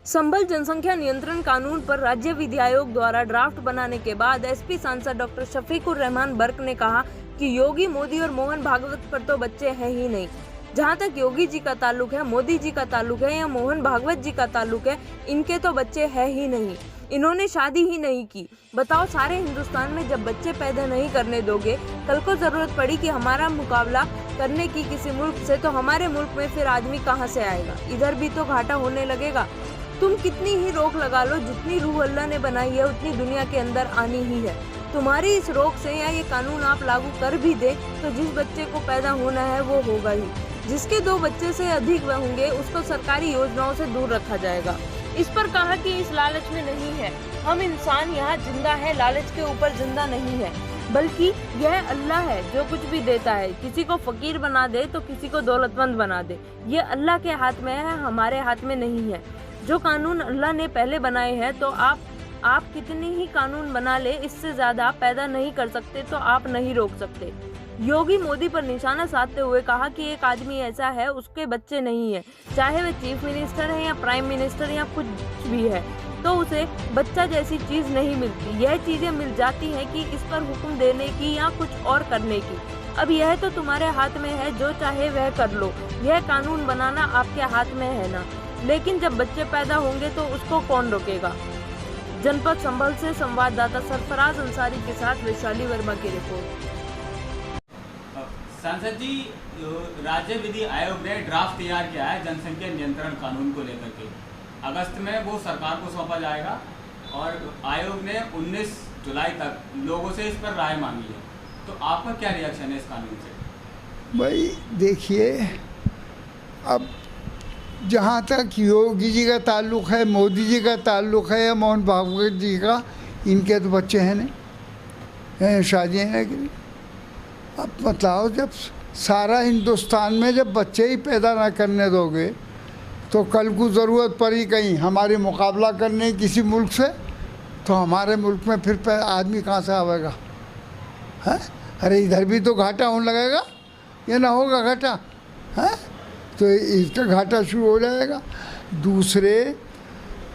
संभल जनसंख्या नियंत्रण कानून पर राज्य विधि आयोग द्वारा ड्राफ्ट बनाने के बाद एसपी सांसद डॉक्टर शफीकुर रहमान बर्क ने कहा कि योगी, मोदी और मोहन भागवत पर तो बच्चे हैं ही नहीं। जहां तक योगी जी का ताल्लुक है, मोदी जी का ताल्लुक है या मोहन भागवत जी का ताल्लुक है, इनके तो बच्चे हैं ही नहीं। इन्होंने शादी ही नहीं की। बताओ, सारे हिंदुस्तान में जब बच्चे पैदा नहीं करने दोगे, कल को जरूरत पड़ी कि हमारा मुकाबला करने की किसी मुल्क से, तो हमारे मुल्क में फिर आदमी कहां से आएगा? इधर भी तो घाटा होने लगेगा। तुम कितनी ही रोक लगा लो, जितनी रूह अल्लाह ने बनाई है उतनी दुनिया के अंदर आनी ही है। तुम्हारी इस रोक से या ये कानून आप लागू कर भी दे तो जिस बच्चे को पैदा होना है वो होगा ही। जिसके 2 बच्चे से अधिक होंगे उसको सरकारी योजनाओं से दूर रखा जाएगा। इस पर कहा कि इस लालच में नहीं है, हम इंसान यहाँ जिंदा है, लालच के ऊपर जिंदा नहीं है, बल्कि यह अल्लाह है जो कुछ भी देता है। किसी को फकीर बना दे तो किसी को दौलतमंद बना दे, ये अल्लाह के हाथ में है, हमारे हाथ में नहीं है। जो कानून अल्लाह ने पहले बनाए हैं तो आप कितने ही कानून बना ले, इससे ज्यादा पैदा नहीं कर सकते तो आप नहीं रोक सकते। योगी मोदी पर निशाना साधते हुए कहा कि एक आदमी ऐसा है उसके बच्चे नहीं है, चाहे वह चीफ मिनिस्टर है या प्राइम मिनिस्टर या कुछ भी है, तो उसे बच्चा जैसी चीज नहीं मिलती। यह चीजें मिल जाती हैं कि इस पर हुक्म देने की या कुछ और करने की। अब यह तो तुम्हारे हाथ में है, जो चाहे वह कर लो। यह कानून बनाना आपके हाथ में है ना, लेकिन जब बच्चे पैदा होंगे तो उसको कौन रोकेगा? जनपद संभल से संवाददाता सरफराज अंसारी के साथ वैशाली वर्मा की रिपोर्ट। सांसद जी, राज्य विधि आयोग ने ड्राफ्ट तैयार किया है जनसंख्या नियंत्रण कानून को लेकर के। अगस्त में वो सरकार को सौंपा जाएगा और आयोग ने 19 जुलाई तक लोगों से इस पर राय मांगी है, तो आपका क्या रिएक्शन है इस कानून से? भाई देखिए, अब जहाँ तक योगी जी का ताल्लुक़ है, मोदी जी का ताल्लुक़ है या मोहन भागवत जी का, इनके तो बच्चे हैं नहीं, शादियाँ हैं कि नहीं। अब बताओ, जब सारा हिंदुस्तान में जब बच्चे ही पैदा ना करने दोगे तो कल को ज़रूरत पड़ी कहीं हमारे मुकाबला करने किसी मुल्क से, तो हमारे मुल्क में फिर आदमी कहाँ से आवेगा? है, अरे इधर भी तो घाटा होने लगेगा, ये ना होगा घाटा? है, तो इसका घाटा शुरू हो जाएगा। दूसरे,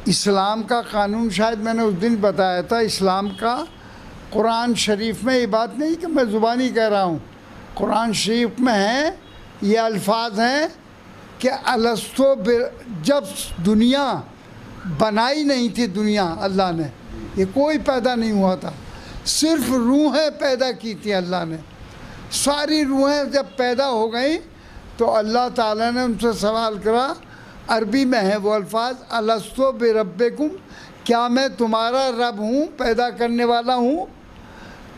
इस्लाम का कानून, शायद मैंने उस दिन बताया था, इस्लाम का कुरान शरीफ में, ये बात नहीं कि मैं ज़ुबानी कह रहा हूँ, कुरान शरीफ में है, ये अल्फाज हैं कि अलस्तो, जब दुनिया बनाई नहीं थी, दुनिया अल्लाह ने, ये कोई पैदा नहीं हुआ था, सिर्फ रूहें पैदा की थी अल्लाह ने। सारी रूहें जब पैदा हो गई तो अल्लाह ताला ने उनसे सवाल करा, अरबी में है वो अल्फाज, अलस्तो बिरब्बिकुम, क्या मैं तुम्हारा रब हूँ, पैदा करने वाला हूँ?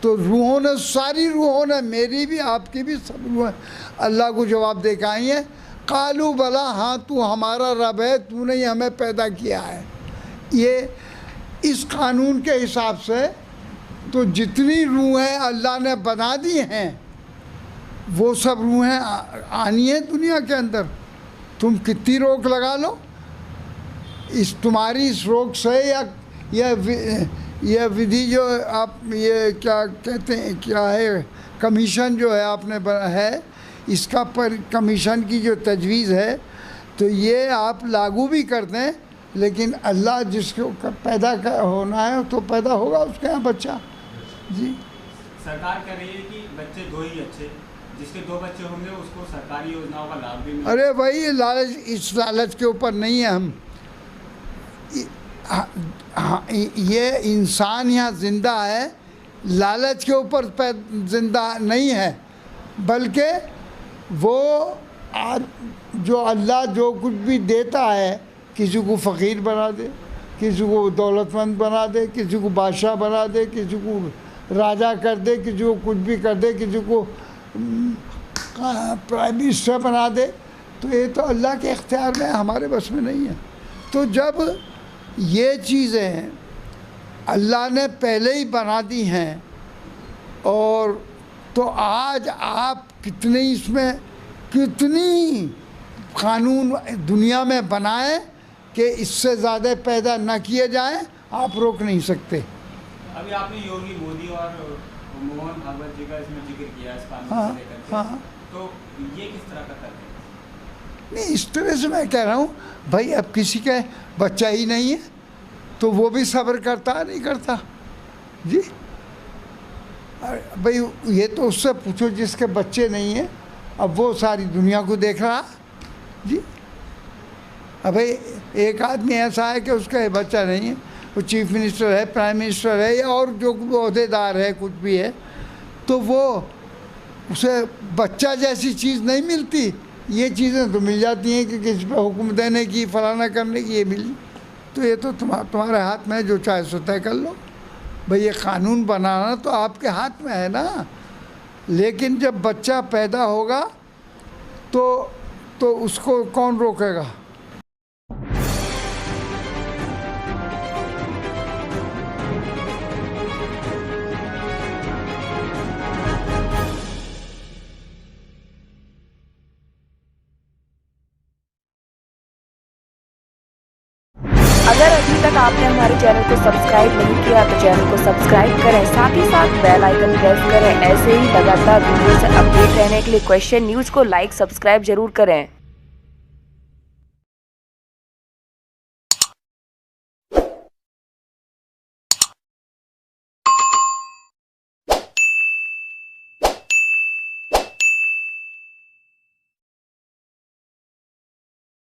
तो रूहों ने, सारी रूहों ने, मेरी भी आपकी भी, सब रूहें अल्लाह को जवाब दे के आई हैं, कालू बला, हाँ तू हमारा रब है, तूने ही हमें पैदा किया है। ये इस कानून के हिसाब से तो जितनी रूहें अल्लाह ने बना दी हैं वो सब रूहें आनी है दुनिया के अंदर। तुम कितनी रोक लगा लो, इस तुम्हारी इस रोक से या यह विधि जो आप ये क्या कहते हैं, क्या है, कमीशन जो है आपने है, इसका पर कमीशन की जो तजवीज़ है, तो ये आप लागू भी कर दें, लेकिन अल्लाह जिसको पैदा होना है तो पैदा होगा उसके यहाँ बच्चा। जी, सरकार कह रही है कि बच्चे 2 ही अच्छे, जिसके 2 बच्चे होंगे उसको सरकारी योजनाओं का लाभ भी मिलेगा। अरे भाई, लालच, इस लालच के ऊपर नहीं है हम। ये इंसान यहाँ ज़िंदा है, लालच के ऊपर ज़िंदा नहीं है, बल्कि वो जो अल्लाह जो कुछ भी देता है, किसी को फ़कीर बना दे, किसी को दौलतमंद बना दे, किसी को बादशाह बना दे, किसी को राजा कर दे, किसी को कुछ भी कर दे, किसी को प्राइम मिनिस्टर बना दे, तो ये तो अल्लाह के इख्तियार में, हमारे बस में नहीं है। तो जब ये चीज़ें अल्लाह ने पहले ही बना दी हैं, और तो आज आप कितने इसमें कितनी कानून दुनिया में बनाए कि इससे ज़्यादा पैदा न किए जाएं, आप रोक नहीं सकते। अभी आपने योगी, मोदी और मोहन भागवत जी का इसमें जिक्र किया इस कानून हाँ, को लेकर के, हाँ। तो ये किस तरह का तर्क है? नहीं, इस तरह से मैं कह रहा हूँ भाई, अब किसी का बच्चा ही नहीं है तो वो भी सब्र करता नहीं करता जी। भाई ये तो उससे पूछो जिसके बच्चे नहीं हैं, अब वो सारी दुनिया को देख रहा जी। अब भाई एक आदमी ऐसा है कि उसका बच्चा नहीं है, वो चीफ मिनिस्टर है, प्राइम मिनिस्टर है या और जो ओहदेदार है, कुछ भी है, तो वो उसे बच्चा जैसी चीज़ नहीं मिलती। ये चीज़ें तो मिल जाती हैं कि किसी पे हुक्म देने की, फलाना करने की, ये मिली। तो ये तो तुम्हारे हाथ में है, जो चाहे सो तय कर लो। भाई ये कानून बनाना तो आपके हाथ में है ना, लेकिन जब बच्चा पैदा होगा तो उसको कौन रोकेगा? अगर अभी तक आपने हमारे चैनल को सब्सक्राइब नहीं किया तो चैनल को सब्सक्राइब करें, साथ ही साथ बेल आइकन प्रेस करें। ऐसे ही लगातार वीडियो से अपडेट रहने के लिए क्वेश्चन न्यूज को लाइक सब्सक्राइब जरूर करें।